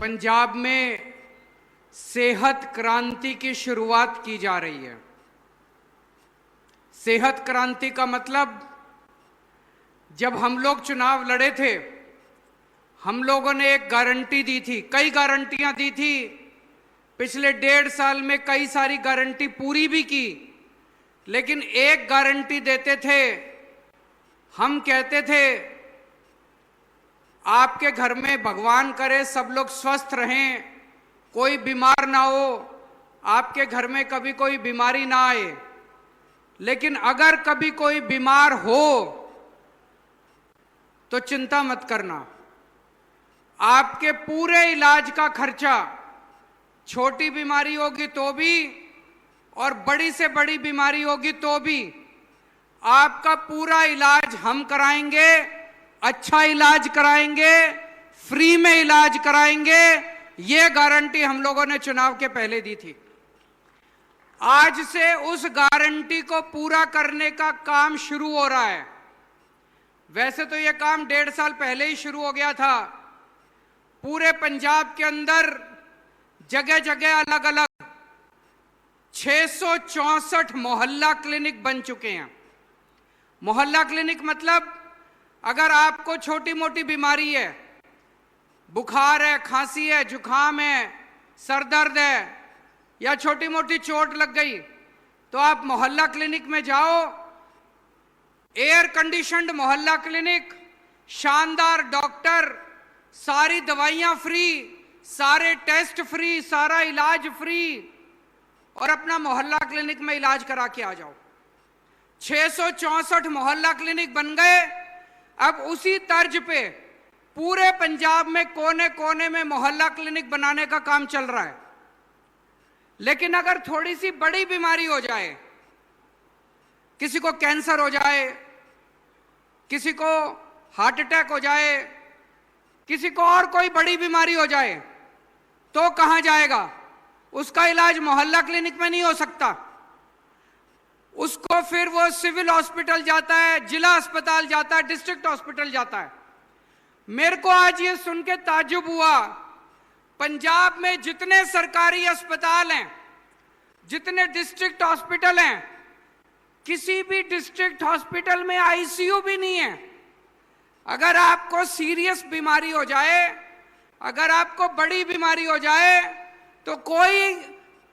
पंजाब में सेहत क्रांति की शुरुआत की जा रही है। सेहत क्रांति का मतलब, जब हम लोग चुनाव लड़े थे, हम लोगों ने एक गारंटी दी थी, कई गारंटियां दी थी। पिछले 1.5 साल में कई सारी गारंटी पूरी भी की, लेकिन एक गारंटी देते थे, हम कहते थे आपके घर में भगवान करे सब लोग स्वस्थ रहें, कोई बीमार ना हो, आपके घर में कभी कोई बीमारी ना आए। लेकिन अगर कभी कोई बीमार हो तो चिंता मत करना, आपके पूरे इलाज का खर्चा, छोटी बीमारी होगी तो भी और बड़ी से बड़ी बीमारी होगी तो भी, आपका पूरा इलाज हम कराएंगे, अच्छा इलाज कराएंगे, फ्री में इलाज कराएंगे। ये गारंटी हम लोगों ने चुनाव के पहले दी थी। आज से उस गारंटी को पूरा करने का काम शुरू हो रहा है। वैसे तो यह काम 1.5 साल पहले ही शुरू हो गया था। पूरे पंजाब के अंदर जगह जगह अलग अलग 664 मोहल्ला क्लिनिक बन चुके हैं। मोहल्ला क्लिनिक मतलब, अगर आपको छोटी मोटी बीमारी है, बुखार है, खांसी है, जुकाम है, सर दर्द है या छोटी मोटी चोट लग गई, तो आप मोहल्ला क्लिनिक में जाओ। एयर कंडीशन्ड मोहल्ला क्लिनिक, शानदार डॉक्टर, सारी दवाइयां फ्री, सारे टेस्ट फ्री, सारा इलाज फ्री, और अपना मोहल्ला क्लिनिक में इलाज करा के आ जाओ। 664 मोहल्ला क्लिनिक बन गए। अब उसी तर्ज पे पूरे पंजाब में कोने कोने में मोहल्ला क्लिनिक बनाने का काम चल रहा है। लेकिन अगर थोड़ी सी बड़ी बीमारी हो जाए, किसी को कैंसर हो जाए, किसी को हार्ट अटैक हो जाए, किसी को और कोई बड़ी बीमारी हो जाए, तो कहां जाएगा? उसका इलाज मोहल्ला क्लिनिक में नहीं हो सकता। उसको फिर वो सिविल हॉस्पिटल जाता है, जिला अस्पताल जाता है, डिस्ट्रिक्ट हॉस्पिटल जाता है। मेरे को आज ये सुन के ताज्जुब हुआ, पंजाब में जितने सरकारी अस्पताल हैं, जितने डिस्ट्रिक्ट हॉस्पिटल हैं, किसी भी डिस्ट्रिक्ट हॉस्पिटल में आईसीयू भी नहीं है। अगर आपको सीरियस बीमारी हो जाए, अगर आपको बड़ी बीमारी हो जाए, तो कोई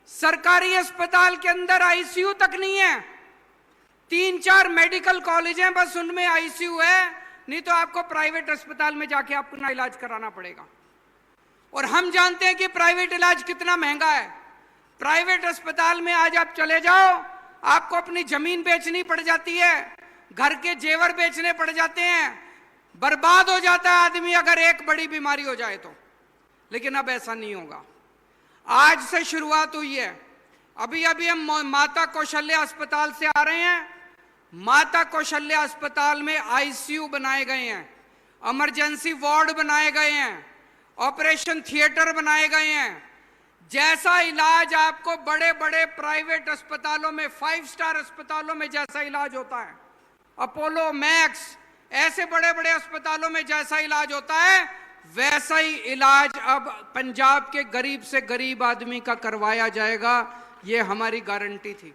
सरकारी अस्पताल के अंदर आईसीयू तक नहीं है। 3-4 मेडिकल कॉलेज हैं, बस उनमें आईसीयू है, नहीं तो आपको प्राइवेट अस्पताल में जाके अपना इलाज कराना पड़ेगा। और हम जानते हैं कि प्राइवेट इलाज कितना महंगा है। प्राइवेट अस्पताल में आज आप चले जाओ, आपको अपनी जमीन बेचनी पड़ जाती है, घर के जेवर बेचने पड़ जाते हैं, बर्बाद हो जाता है आदमी अगर एक बड़ी बीमारी हो जाए तो। लेकिन अब ऐसा नहीं होगा। आज से शुरुआत हुई है। अभी अभी हम माता कौशल्या अस्पताल से आ रहे हैं। माता कौशल्या अस्पताल में आईसीयू बनाए गए हैं, इमरजेंसी वार्ड बनाए गए हैं, ऑपरेशन थिएटर बनाए गए हैं। जैसा इलाज आपको बड़े बड़े प्राइवेट अस्पतालों में, 5 स्टार अस्पतालों में जैसा इलाज होता है, अपोलो, मैक्स, ऐसे बड़े बड़े अस्पतालों में जैसा इलाज होता है, वैसा ही इलाज अब पंजाब के गरीब से गरीब आदमी का करवाया जाएगा। ये हमारी गारंटी थी।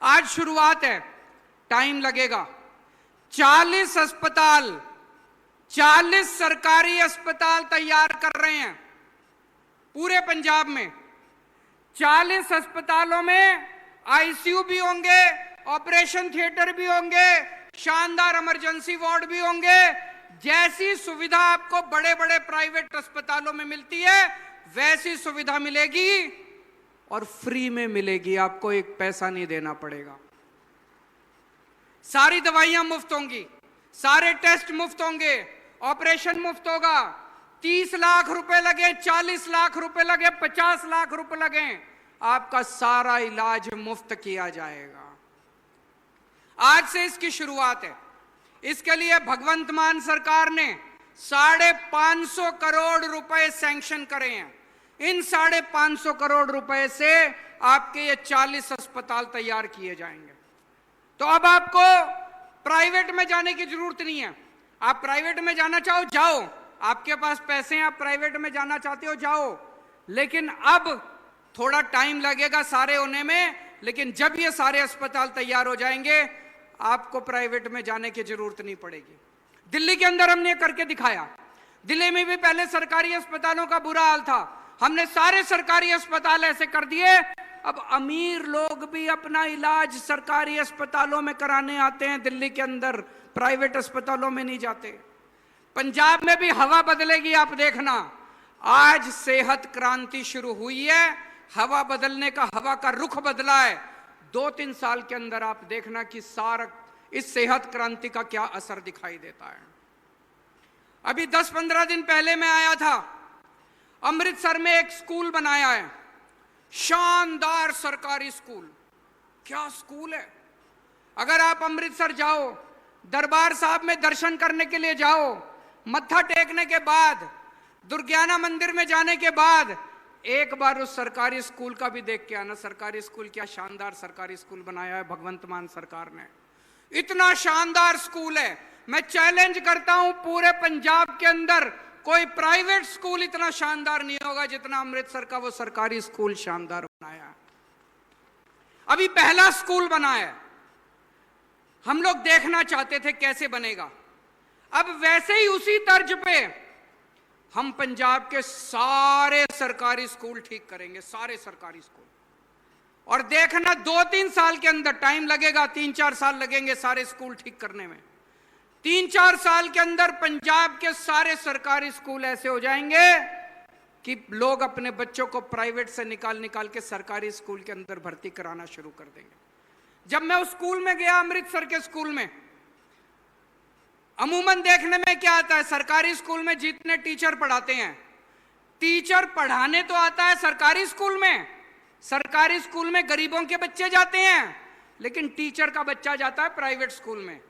आज शुरुआत है, टाइम लगेगा। 40 अस्पताल, 40 सरकारी अस्पताल तैयार कर रहे हैं पूरे पंजाब में। 40 अस्पतालों में आईसीयू भी होंगे, ऑपरेशन थिएटर भी होंगे, शानदार इमरजेंसी वार्ड भी होंगे। जैसी सुविधा आपको बड़े बड़े प्राइवेट अस्पतालों में मिलती है, वैसी सुविधा मिलेगी और फ्री में मिलेगी। आपको एक पैसा नहीं देना पड़ेगा। सारी दवाइयां मुफ्त होंगी, सारे टेस्ट मुफ्त होंगे, ऑपरेशन मुफ्त होगा। 30 लाख रुपए लगे, 40 लाख रुपए लगे, 50 लाख रुपए लगे, आपका सारा इलाज मुफ्त किया जाएगा। आज से इसकी शुरुआत है। इसके लिए भगवंत मान सरकार ने 550 करोड़ रुपए सैंक्शन करे हैं। इन 550 करोड़ रुपए से आपके ये 40 अस्पताल तैयार किए जाएंगे। तो अब आपको प्राइवेट में जाने की जरूरत नहीं है। आप प्राइवेट में जाना चाहो, जाओ, आपके पास पैसे हैं, आप प्राइवेट में जाना चाहते हो जाओ, लेकिन अब थोड़ा टाइम लगेगा सारे होने में, लेकिन जब ये सारे अस्पताल तैयार हो जाएंगे आपको प्राइवेट में जाने की जरूरत नहीं पड़ेगी। दिल्ली के अंदर हमने करके दिखाया। दिल्ली में भी पहले सरकारी अस्पतालों का बुरा हाल था, हमने सारे सरकारी अस्पताल ऐसे कर दिए, अब अमीर लोग भी अपना इलाज सरकारी अस्पतालों में कराने आते हैं दिल्ली के अंदर, प्राइवेट अस्पतालों में नहीं जाते। पंजाब में भी हवा बदलेगी, आप देखना। आज सेहत क्रांति शुरू हुई है, हवा बदलने का, हवा का रुख बदला है। 2-3 साल के अंदर आप देखना कि सारा इस सेहत क्रांति का क्या असर दिखाई देता है। अभी 10-15 दिन पहले मैं आया था, अमृतसर में एक स्कूल बनाया है, शानदार सरकारी स्कूल। क्या स्कूल है! अगर आप अमृतसर जाओ, दरबार साहब में दर्शन करने के लिए जाओ, मत्था टेकने के बाद, दुर्गियाना मंदिर में जाने के बाद एक बार उस सरकारी स्कूल का भी देख के आना। सरकारी स्कूल, क्या शानदार सरकारी स्कूल बनाया है भगवंत मान सरकार ने। इतना शानदार स्कूल है, मैं चैलेंज करता हूं पूरे पंजाब के अंदर कोई प्राइवेट स्कूल इतना शानदार नहीं होगा जितना अमृतसर का वो सरकारी स्कूल शानदार बनाया। अभी पहला स्कूल बना है, हम लोग देखना चाहते थे कैसे बनेगा। अब वैसे ही उसी तर्ज पे हम पंजाब के सारे सरकारी स्कूल ठीक करेंगे, सारे सरकारी स्कूल। और देखना 2-3 साल के अंदर, टाइम लगेगा, 3-4 साल लगेंगे सारे स्कूल ठीक करने में। 3-4 साल के अंदर पंजाब के सारे सरकारी स्कूल ऐसे हो जाएंगे कि लोग अपने बच्चों को प्राइवेट से निकाल के सरकारी स्कूल के अंदर भर्ती कराना शुरू कर देंगे। जब मैं उस स्कूल में गया, अमृतसर के स्कूल में, अमूमन देखने में क्या आता है, सरकारी स्कूल में जितने टीचर पढ़ाते हैं, टीचर पढ़ाने तो आता है सरकारी स्कूल में, सरकारी स्कूल में गरीबों के बच्चे जाते हैं, लेकिन टीचर का बच्चा जाता है प्राइवेट स्कूल में।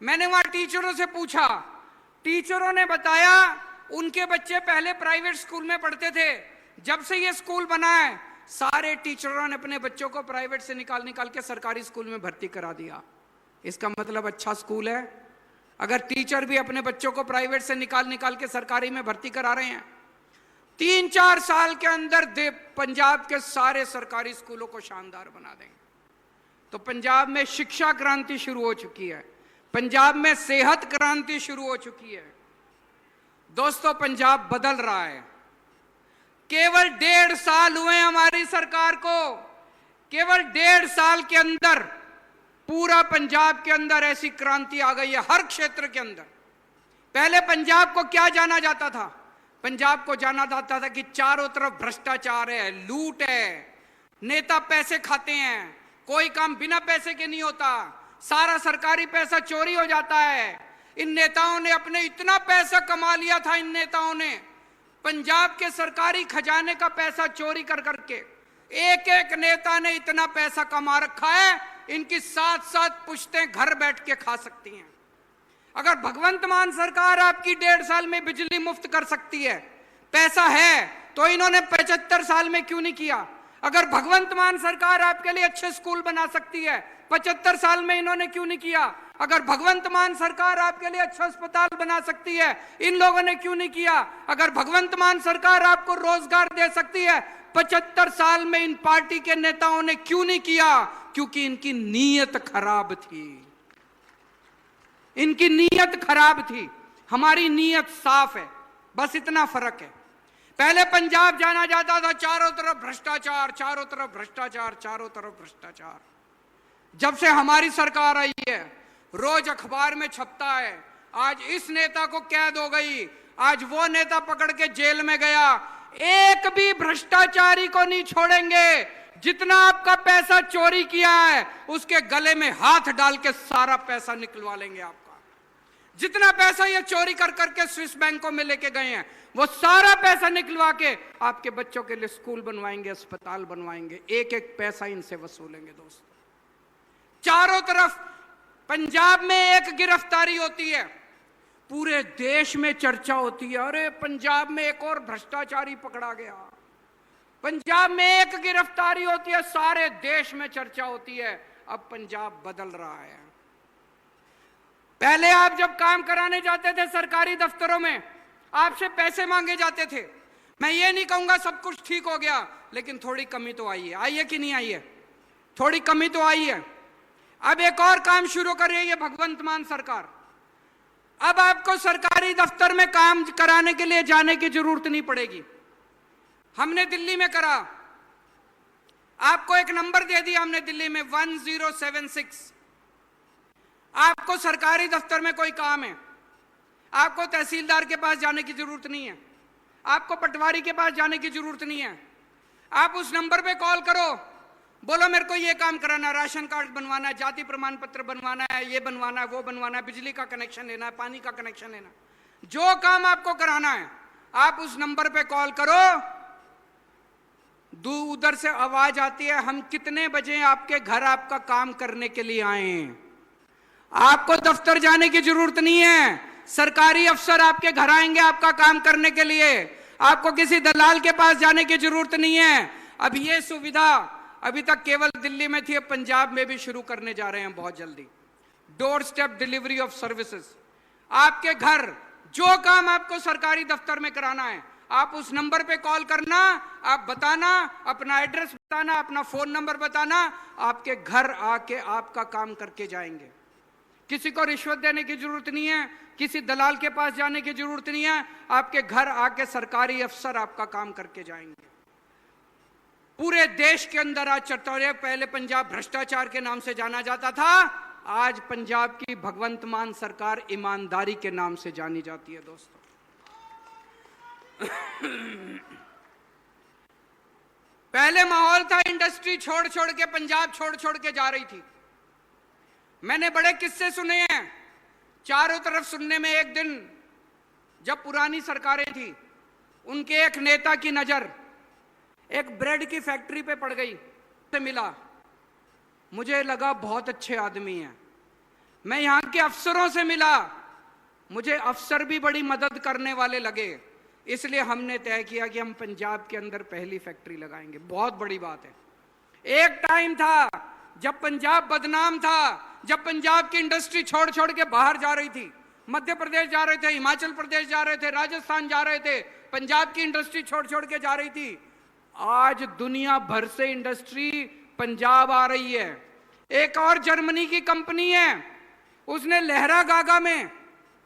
मैंने वहां टीचरों से पूछा, टीचरों ने बताया उनके बच्चे पहले प्राइवेट स्कूल में पढ़ते थे, जब से ये स्कूल बना है सारे टीचरों ने अपने बच्चों को प्राइवेट से निकाल के सरकारी स्कूल में भर्ती करा दिया। इसका मतलब अच्छा स्कूल है। अगर टीचर भी अपने बच्चों को प्राइवेट से निकाल के सरकारी में भर्ती करा रहे हैं, 3-4 साल के अंदर पंजाब के सारे सरकारी स्कूलों को शानदार बना देंगे। तो पंजाब में शिक्षा क्रांति शुरू हो चुकी है, पंजाब में सेहत क्रांति शुरू हो चुकी है। दोस्तों, पंजाब बदल रहा है। केवल 1.5 साल हुए हमारी सरकार को, केवल 1.5 साल के अंदर पूरा पंजाब के अंदर ऐसी क्रांति आ गई है हर क्षेत्र के अंदर। पहले पंजाब को क्या जाना जाता था? पंजाब को जाना जाता था कि चारों तरफ भ्रष्टाचार है, लूट है, नेता पैसे खाते हैं, कोई काम बिना पैसे के नहीं होता, सारा सरकारी पैसा चोरी हो जाता है। इन नेताओं ने अपने इतना पैसा कमा लिया था, इन नेताओं ने पंजाब के सरकारी खजाने का पैसा चोरी कर करके एक एक नेता ने इतना पैसा कमा रखा है, इनकी 7-7 पुश्तें घर बैठ के खा सकती हैं। अगर भगवंत मान सरकार आपकी 1.5 साल में बिजली मुफ्त कर सकती है, पैसा है, तो इन्होंने 75 साल में क्यों नहीं किया? अगर भगवंत मान सरकार आपके लिए अच्छे स्कूल बना सकती है, 75 साल में इन्होंने क्यों नहीं किया? अगर भगवंत मान सरकार आपके लिए अच्छा अस्पताल बना सकती है, इन लोगों ने क्यों नहीं किया? अगर भगवंत मान सरकार आपको रोजगार दे सकती है, 75 साल में इन पार्टी के नेताओं ने क्यों नहीं किया? क्योंकि इनकी नीयत खराब थी, इनकी नीयत खराब थी। हमारी नीयत साफ है, बस इतना फर्क है। पहले पंजाब जाना जाता था चारों तरफ भ्रष्टाचार, चारों तरफ भ्रष्टाचार, चारों तरफ भ्रष्टाचार। जब से हमारी सरकार आई है, रोज अखबार में छपता है, आज इस नेता को कैद हो गई, आज वो नेता पकड़ के जेल में गया। एक भी भ्रष्टाचारी को नहीं छोड़ेंगे। जितना आपका पैसा चोरी किया है, उसके गले में हाथ डाल के सारा पैसा निकलवा लेंगे आपका। जितना पैसा ये चोरी कर करके स्विस बैंकों में लेके गए हैं, वो सारा पैसा निकलवा के आपके बच्चों के लिए स्कूल बनवाएंगे, अस्पताल बनवाएंगे। एक एक पैसा इनसे वसूलेंगे। दोस्तों, चारों तरफ पंजाब में एक गिरफ्तारी होती है, पूरे देश में चर्चा होती है, अरे पंजाब में एक और भ्रष्टाचारी पकड़ा गया। पंजाब में एक गिरफ्तारी होती है, सारे देश में चर्चा होती है। अब पंजाब बदल रहा है। पहले आप जब काम कराने जाते थे सरकारी दफ्तरों में, आपसे पैसे मांगे जाते थे। मैं ये नहीं कहूंगा सब कुछ ठीक हो गया, लेकिन थोड़ी कमी तो आई है। आई है कि नहीं आई है? थोड़ी कमी तो आई है। अब एक और काम शुरू कर रही है भगवंत मान सरकार। अब आपको सरकारी दफ्तर में काम कराने के लिए जाने की जरूरत नहीं पड़ेगी। हमने दिल्ली में करा, आपको एक नंबर दे दिया हमने दिल्ली में 1076। आपको सरकारी दफ्तर में कोई काम है, आपको तहसीलदार के पास जाने की जरूरत नहीं है, आपको पटवारी के पास जाने की जरूरत नहीं है। आप उस नंबर पे कॉल करो, बोलो मेरे को ये काम कराना है, राशन कार्ड बनवाना है, जाति प्रमाण पत्र बनवाना है, ये बनवाना है, वो बनवाना है, बिजली का कनेक्शन लेना है, पानी का कनेक्शन लेना है, जो काम आपको कराना है आप उस नंबर पे कॉल करो। उधर से आवाज आती है, हम कितने बजे आपके घर आपका काम करने के लिए आए हैं। आपको दफ्तर जाने की जरूरत नहीं है, सरकारी अफसर आपके घर आएंगे आपका काम करने के लिए। आपको किसी दलाल के पास जाने की जरूरत नहीं है। अब ये सुविधा अभी तक केवल दिल्ली में थी, अब पंजाब में भी शुरू करने जा रहे हैं बहुत जल्दी। Door step delivery of services. आपके घर जो काम आपको सरकारी दफ्तर में कराना है, आप उस नंबर पे कॉल करना, आप बताना, अपना एड्रेस बताना, अपना फोन नंबर बताना, आपके घर आके आपका काम करके जाएंगे। किसी को रिश्वत देने की जरूरत नहीं है, किसी दलाल के पास जाने की जरूरत नहीं है, आपके घर आके सरकारी अफसर आपका काम करके जाएंगे। पूरे देश के अंदर आज चतुर्थ, पहले पंजाब भ्रष्टाचार के नाम से जाना जाता था, आज पंजाब की भगवंत मान सरकार ईमानदारी के नाम से जानी जाती है दोस्तों। पहले माहौल था इंडस्ट्री छोड़ छोड़ के, पंजाब छोड़ छोड़ के जा रही थी। मैंने बड़े किस्से सुने हैं चारों तरफ सुनने में। एक दिन जब पुरानी सरकारें थी, उनके एक नेता की नजर एक ब्रेड की फैक्ट्री पे पड़ गई, से मिला, मुझे लगा बहुत अच्छे आदमी हैं। मैं यहां के अफसरों से मिला, मुझे अफसर भी बड़ी मदद करने वाले लगे, इसलिए हमने तय किया कि हम पंजाब के अंदर पहली फैक्ट्री लगाएंगे। बहुत बड़ी बात है। एक टाइम था जब पंजाब बदनाम था, जब पंजाब की इंडस्ट्री छोड़ छोड़ के बाहर जा रही थी, मध्य प्रदेश जा रहे थे, हिमाचल प्रदेश जा रहे थे, राजस्थान जा रहे थे, पंजाब की इंडस्ट्री छोड़ छोड़ के जा रही थी। आज दुनिया भर से इंडस्ट्री पंजाब आ रही है। एक और जर्मनी की कंपनी है, उसने लहरागागा में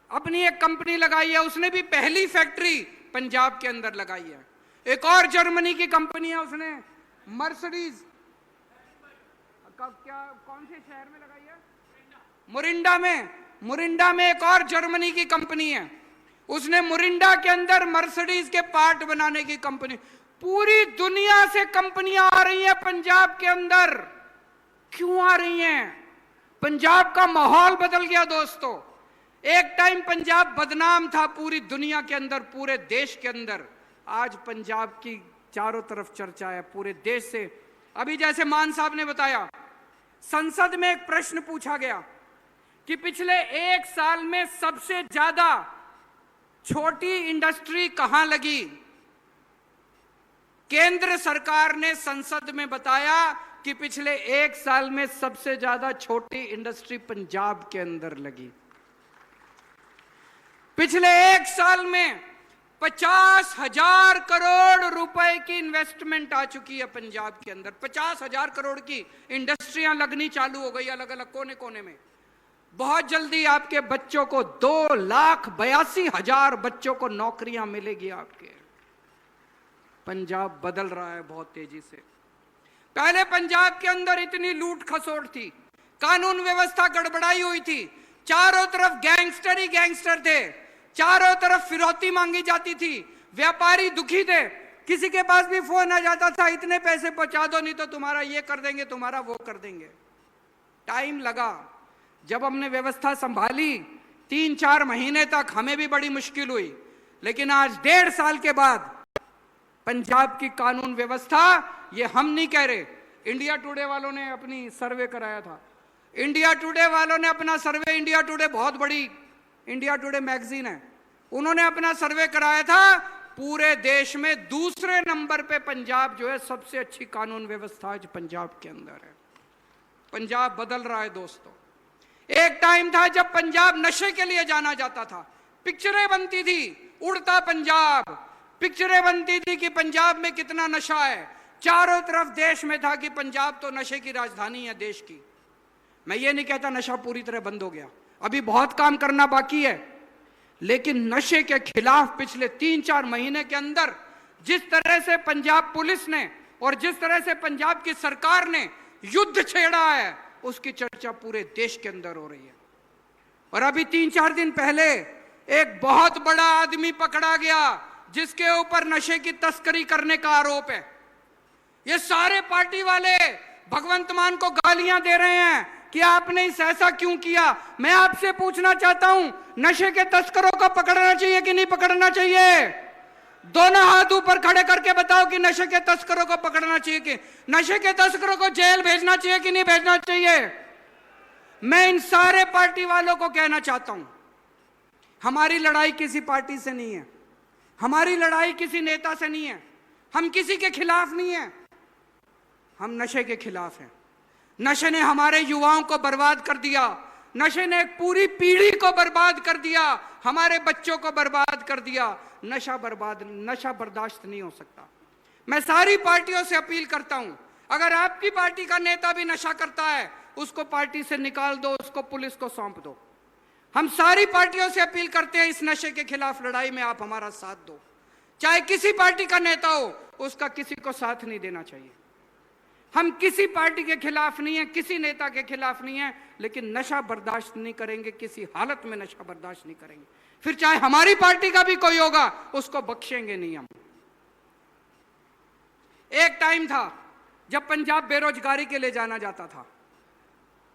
अपनी एक कंपनी लगाई है, उसने भी पहली फैक्ट्री पंजाब के अंदर लगाई है। एक और जर्मनी की कंपनी है, उसने मर्सिडीज क्या कौन से शहर में लगाई है? मुरिंडा में एक और जर्मनी की कंपनी है, उसने मुरिंडा के अंदर मर्सिडीज के पार्ट बनाने की कंपनी। पूरी दुनिया से कंपनियां आ रही हैं पंजाब के अंदर। क्यों आ रही हैं? पंजाब का माहौल बदल गया दोस्तों। एक टाइम पंजाब बदनाम था पूरी दुनिया के अंदर, पूरे देश के अंदर। आज पंजाब की चारों तरफ चर्चा है पूरे देश से। अभी जैसे मान साहब ने बताया, संसद में एक प्रश्न पूछा गया कि पिछले एक साल में सबसे ज्यादा छोटी इंडस्ट्री कहां लगी। केंद्र सरकार ने संसद में बताया कि पिछले एक साल में सबसे ज्यादा छोटी इंडस्ट्री पंजाब के अंदर लगी। पिछले एक साल में 50,000 करोड़ रुपए की इन्वेस्टमेंट आ चुकी है पंजाब के अंदर। 50,000 करोड़ की इंडस्ट्रियां लगनी चालू हो गई अलग अलग कोने कोने में। बहुत जल्दी आपके बच्चों को 2,82,000 बच्चों को नौकरियां मिलेगी आपके। पंजाब बदल रहा है बहुत तेजी से। पहले पंजाब के अंदर इतनी लूट खसोट थी, कानून व्यवस्था गड़बड़ाई हुई थी, चारों तरफ गैंगस्टर ही गैंगस्टर थे, चारों तरफ फिरौती मांगी जाती थी, व्यापारी दुखी थे। किसी के पास भी फोन आ जाता था, इतने पैसे पहुंचा दो नहीं तो तुम्हारा ये कर देंगे, तुम्हारा वो कर देंगे। टाइम लगा। जब हमने व्यवस्था संभाली 3-4 महीने तक हमें भी बड़ी मुश्किल हुई, लेकिन आज 1.5 साल के बाद पंजाब की कानून व्यवस्था, ये हम नहीं कह रहे, इंडिया टुडे वालों ने अपनी सर्वे कराया था। इंडिया टुडे वालों ने अपना सर्वे, इंडिया टुडे बहुत बड़ी इंडिया टुडे मैगजीन है, उन्होंने अपना सर्वे कराया था। पूरे देश में दूसरे नंबर पे पंजाब जो है, सबसे अच्छी कानून व्यवस्था आज पंजाब के अंदर है। पंजाब बदल रहा है दोस्तों। एक टाइम था जब पंजाब नशे के लिए जाना जाता था, पिक्चरें बनती थी, उड़ता पंजाब, पिक्चरें बनती थी कि पंजाब में कितना नशा है, चारों तरफ देश में था कि पंजाब तो नशे की राजधानी है देश की। मैं ये नहीं कहता नशा पूरी तरह बंद हो गया, अभी बहुत काम करना बाकी है, लेकिन नशे के खिलाफ पिछले 3-4 महीने के अंदर जिस तरह से पंजाब पुलिस ने और जिस तरह से पंजाब की सरकार ने युद्ध छेड़ा है, उसकी चर्चा पूरे देश के अंदर हो रही है। और अभी 3-4 दिन पहले एक बहुत बड़ा आदमी पकड़ा गया जिसके ऊपर नशे की तस्करी करने का आरोप है। ये सारे पार्टी वाले भगवंत मान को गालियां दे रहे हैं कि आपने इस ऐसा क्यों किया। मैं आपसे पूछना चाहता हूं, नशे के तस्करों को पकड़ना चाहिए कि नहीं पकड़ना चाहिए? दोनों हाथ ऊपर खड़े करके बताओ कि नशे के तस्करों को पकड़ना चाहिए कि नशे के तस्करों को जेल भेजना चाहिए कि नहीं भेजना चाहिए? मैं इन सारे पार्टी वालों को कहना चाहता हूं, हमारी लड़ाई किसी पार्टी से नहीं है, हमारी लड़ाई किसी नेता से नहीं है, हम किसी के खिलाफ नहीं है, हम नशे के खिलाफ हैं। नशे ने हमारे युवाओं को बर्बाद कर दिया, नशे ने एक पूरी पीढ़ी को बर्बाद कर दिया, हमारे बच्चों को बर्बाद कर दिया। नशा बर्दाश्त नहीं हो सकता। मैं सारी पार्टियों से अपील करता हूं, अगर आपकी पार्टी का नेता भी नशा करता है, उसको पार्टी से निकाल दो, उसको पुलिस को सौंप दो। हम सारी पार्टियों से अपील करते हैं, इस नशे के खिलाफ लड़ाई में आप हमारा साथ दो। चाहे किसी पार्टी का नेता हो, उसका किसी को साथ नहीं देना चाहिए। हम किसी पार्टी के खिलाफ नहीं है, किसी नेता के खिलाफ नहीं है, लेकिन नशा बर्दाश्त नहीं करेंगे, किसी हालत में नशा बर्दाश्त नहीं करेंगे। फिर चाहे हमारी पार्टी का भी कोई होगा, उसको बख्शेंगे नहीं हम। एक टाइम था जब पंजाब बेरोजगारी के लिए जाना जाता था।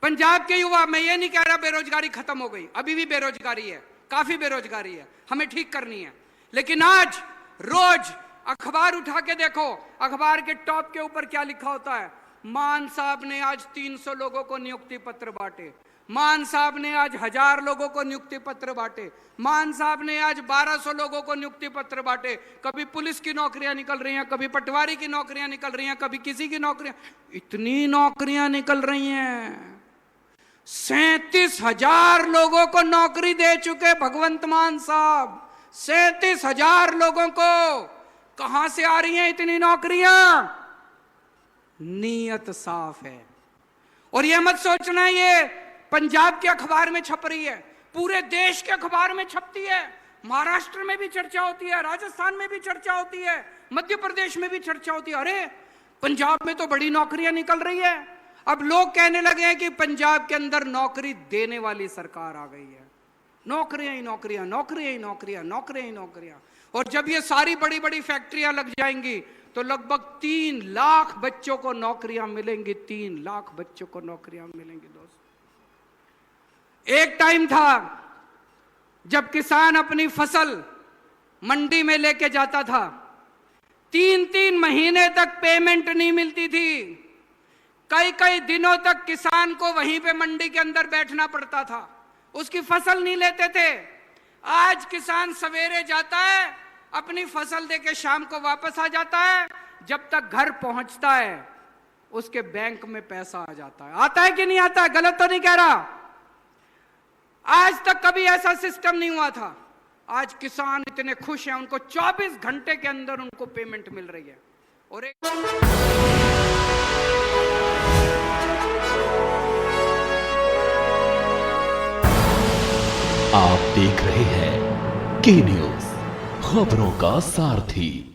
पंजाब के युवा, मैं ये नहीं कह रहा बेरोजगारी खत्म हो गई, अभी भी बेरोजगारी है, काफी बेरोजगारी है, हमें ठीक करनी है। लेकिन आज रोज अखबार उठा के देखो, अखबार के टॉप के ऊपर क्या लिखा होता है? मान साहब ने आज 300 लोगों को नियुक्ति पत्र बांटे, मान साहब ने आज 1000 लोगों को नियुक्ति पत्र बांटे, मान साहब ने आज 1200 लोगों को नियुक्ति पत्र बांटे। कभी पुलिस की नौकरियां निकल रही हैं, कभी पटवारी की नौकरियां निकल रही हैं, कभी किसी की नौकरियां, इतनी नौकरियां निकल रही हैं। 37,000 लोगों को नौकरी दे चुके भगवंत मान साहब, 37,000 लोगों को। कहां से आ रही हैं इतनी नौकरियां? नीयत साफ है। और यह मत सोचना ये पंजाब के अखबार में छप रही है, पूरे देश के अखबार में छपती है। महाराष्ट्र में भी चर्चा होती है, राजस्थान में भी चर्चा होती है, मध्य प्रदेश में भी चर्चा होती है। अरे पंजाब में तो बड़ी नौकरियां निकल रही है। अब लोग कहने लगे हैं कि पंजाब के अंदर नौकरी देने वाली सरकार आ गई है। नौकरियां ही नौकरियां, नौकरियां ही नौकरियां, नौकरियां ही नौकरियां। और जब ये सारी बड़ी बड़ी फैक्ट्रियां लग जाएंगी तो लगभग 3 लाख बच्चों को नौकरियां मिलेंगी, 3 लाख बच्चों को नौकरियां मिलेंगी। दोस्त, एक टाइम था जब किसान अपनी फसल मंडी में लेके जाता था, 3-3 महीने तक पेमेंट नहीं मिलती थी, कई दिनों तक किसान को वहीं पे मंडी के अंदर बैठना पड़ता था, उसकी फसल नहीं लेते थे। आज किसान सवेरे जाता है, अपनी फसल देके शाम को वापस आ जाता है, जब तक घर पहुंचता है उसके बैंक में पैसा आ जाता है। आता है कि नहीं आता है? गलत तो नहीं कह रहा? आज तक कभी ऐसा सिस्टम नहीं हुआ था। आज किसान इतने खुश हैं, उनको 24 घंटे के अंदर उनको पेमेंट मिल रही है। और आप देख रहे हैं के न्यूज़, खबरों का सारथी।